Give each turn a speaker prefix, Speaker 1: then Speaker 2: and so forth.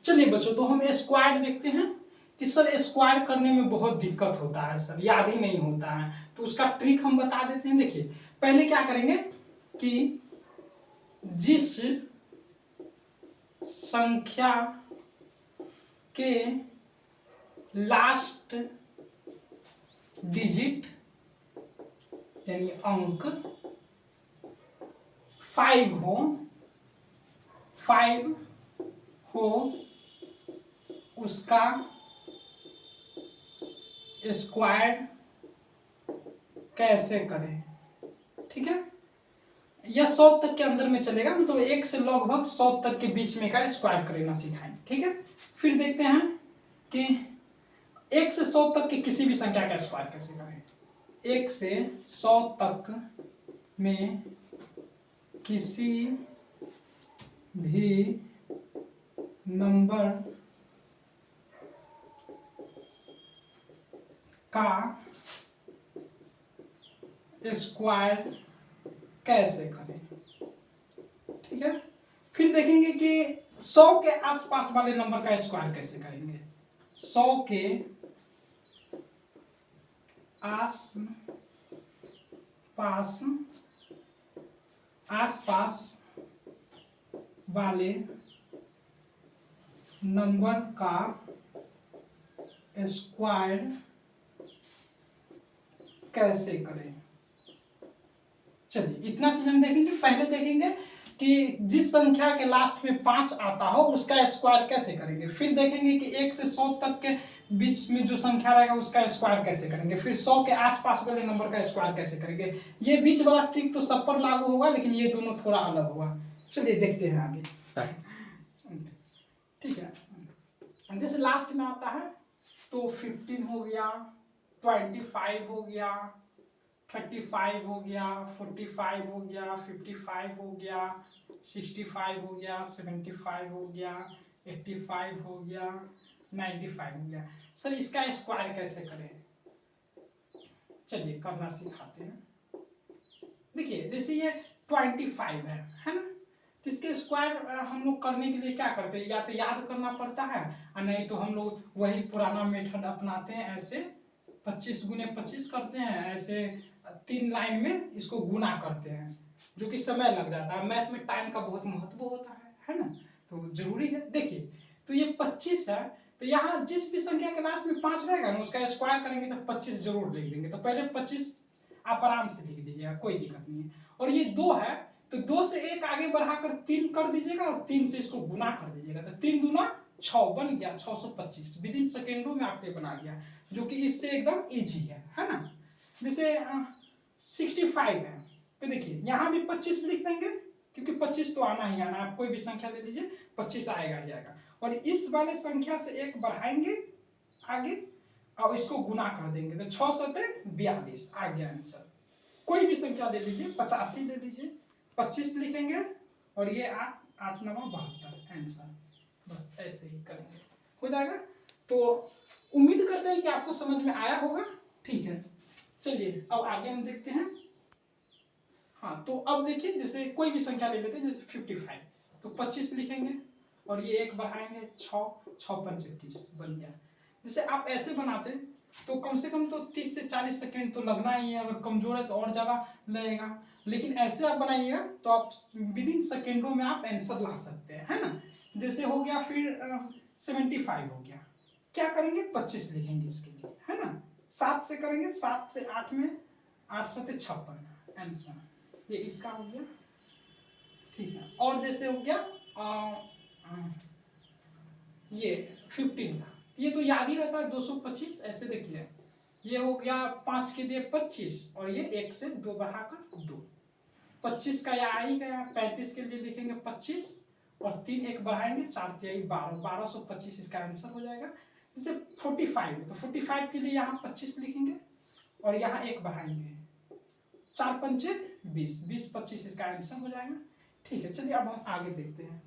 Speaker 1: चलिए बच्चों, तो हम स्क्वायर देखते हैं कि सर स्क्वायर करने में बहुत दिक्कत होता है सर, याद ही नहीं होता है। तो उसका ट्रिक हम बता देते हैं। देखिए पहले क्या करेंगे कि जिस संख्या के लास्ट डिजिट यानी अंक 5 हो उसका स्क्वायर कैसे करें। ठीक है, यह 100 तक के अंदर में चलेगा, मतलब 1 से लगभग 100 तक के बीच में का स्क्वायर करना सिखाएं। ठीक है, फिर देखते हैं कि 1 से 100 तक के किसी भी संख्या का स्क्वायर कैसे करें। 1 से 100 तक में किसी भी नंबर का स्क्वायर कैसे करें। ठीक है, फिर देखेंगे कि 100 के आसपास वाले नंबर का स्क्वायर कैसे करेंगे। 100 के आसपास वाले नंबर का स्क्वायर कैसे करें। चलिए इतना चीज हम देखेंगे। पहले देखेंगे कि जिस संख्या के लास्ट में 5 आता हो उसका स्क्वायर कैसे करेंगे। फिर देखेंगे कि 1 से 100 तक के बीच में जो संख्या रहेगा उसका स्क्वायर कैसे करेंगे। फिर 100 के आसपास वाले नंबर का स्क्वायर कैसे करेंगे। ये बीच वाला ट्रिक तो सब पर लागू होगा, लेकिन ये दोनों थोड़ा अलग होगा। चलिए देखते हैं आगे। ठीक है, जैसे लास्ट में आता है तो 15 हो गया, 25 हो गया, 35 हो गया, 45 हो गया, 55 हो गया, 65 हो गया, 75 हो गया, 85 हो गया, 95 हो गया। सर इसका स्क्वायर कैसे करें। चलिए करना सिखाते हैं। देखिए जैसे ये 25 है ना, तो इसके स्क्वायर हम लोग करने के लिए क्या करते हैं, या तो याद करना पड़ता है और नहीं तो हम लोग वही पुराना मेथड अपनाते हैं। ऐसे 25 गुने 25 करते हैं, ऐसे 3 लाइन में इसको गुना करते हैं, जो कि समय लग जाता है। मैथ में टाइम का बहुत महत्व होता है ना, तो जरूरी है। देखिए तो ये 25 है, तो यहाँ जिस भी संख्या के लास्ट में 5 रहेगा ना उसका स्क्वायर करेंगे तो 25 जरूर लिख देंगे। तो पहले 25 आप आराम से लिख दीजिएगा, कोई दिक्कत नहीं है। और ये 2 है तो 2 से 1 आगे बढ़ाकर 3 कर दीजिएगा और 3 से इसको गुना कर दीजिएगा, तो 3 दूना 6 बन गया 625। विद इन सेकेंडों में आपने बना लिया, जो कि इससे एकदम इजी है ना। जैसे 65 है तो देखिए यहाँ भी 25 लिख देंगे, क्योंकि 25 तो आना ही आना। आप कोई भी संख्या ले लीजिए 25 आएगा ही आएगा। और इस वाले संख्या से 1 बढ़ाएंगे आगे और इसको गुना कर देंगे, तो 6 सते 42 आ गया आंसर। कोई भी संख्या ले लीजिए, 85 ले लीजिए, 25 लिखेंगे और ये 8 9 72 आंसर। बस ऐसे ही करेंगे, हो जाएगा। तो उम्मीद करते हैं कि आपको समझ में आया होगा। ठीक है, चलिए अब आगे हम देखते हैं। हाँ तो अब देखिए जैसे कोई भी संख्या ले लेते हैं, जैसे 55 तो 25 लिखेंगे और ये 1 बढ़ाएंगे 6 6 5 21 बन गया। जैसे आप ऐसे बनाते तो कम से कम तो 30 से 40 सेकेंड तो लगना ही है, अगर कमजोर है तो और ज़्यादा लगेगा। लेकिन ऐसे आप बनाइएगा तो आप विद इन सेकेंडों में आप आंसर ला सकते हैं, है ना। जैसे हो गया, फिर 75 हो गया, क्या करेंगे 25 लिखेंगे इसके लिए, है ना। 7 से करेंगे, 7 से 8 में 8 7 56 आंसर, ये इसका हो गया। ठीक है, और जैसे हो गया ये 15 था, ये तो याद ही रहता है 225। ऐसे देखिए ये हो गया 5 के लिए 25 और ये 1 से 2 बढ़ाकर 2, 25 का यहाँ आ ही गया। 35 के लिए लिखेंगे 25 और 3 1 बढ़ाएंगे 4 3 12 1225 इसका आंसर हो जाएगा। जैसे 45 है तो 45 के लिए यहाँ 25 लिखेंगे और यहाँ 1 बढ़ाएंगे 4 पंचे 20 20 25 इसका आंसर हो जाएगा। ठीक है, चलिए अब हम आगे देखते हैं।